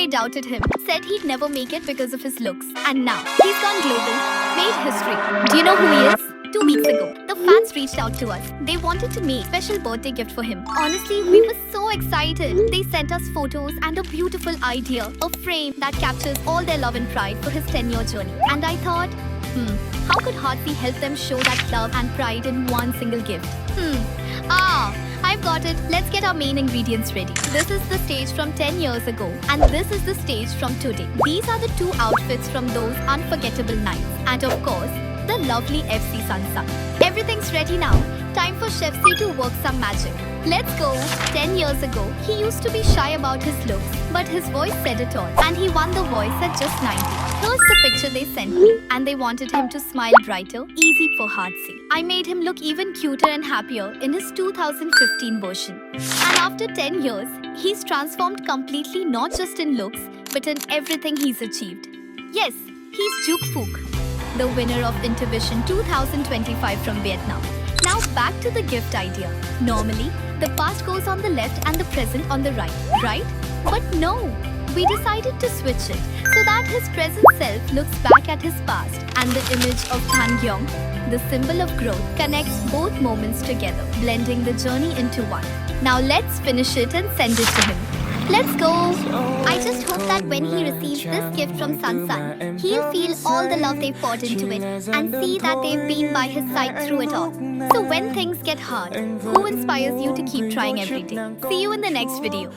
They doubted him, said he'd never make it because of his looks. And now, he's gone global, made history. Do you know who he is? 2 weeks ago, the fans reached out to us. They wanted to make a special birthday gift for him. Honestly, we were so excited. They sent us photos and a beautiful idea, a frame that captures all their love and pride for his 10-year journey. And I thought, how could Heartbeat help them show that love and pride in one single gift? I've got it. Let's get our main ingredients ready. This is the stage from 10 years ago, and this is the stage from today. These are the 2 outfits from those unforgettable nights. And of course, the lovely FC Sansa. Everything's ready now. Time for Chef C to work some magic. Let's go. 10 years ago, he used to be shy about his looks, but his voice said it all, and he won the voice at just 90. Here's the picture they sent me, and they wanted him to smile brighter, easy for Heartsy. I made him look even cuter and happier in his 2015 version. And after 10 years, he's transformed completely, not just in looks, but in everything he's achieved. Yes, he's Duke Phuc, the winner of Intervision 2025 from Vietnam. Now back to the gift idea. Normally, the past goes on the left and the present on the right? But no, we decided to switch it so that his present self looks back at his past, and the image of Thangyong, the symbol of growth, connects both moments together, blending the journey into one. Now let's finish it and send it to him. Let's go! I just hope that when he receives this gift from Sansan, he'll feel all the love they poured into it and see that they've been by his side through it all. So when things get hard, who inspires you to keep trying every day? See you in the next video.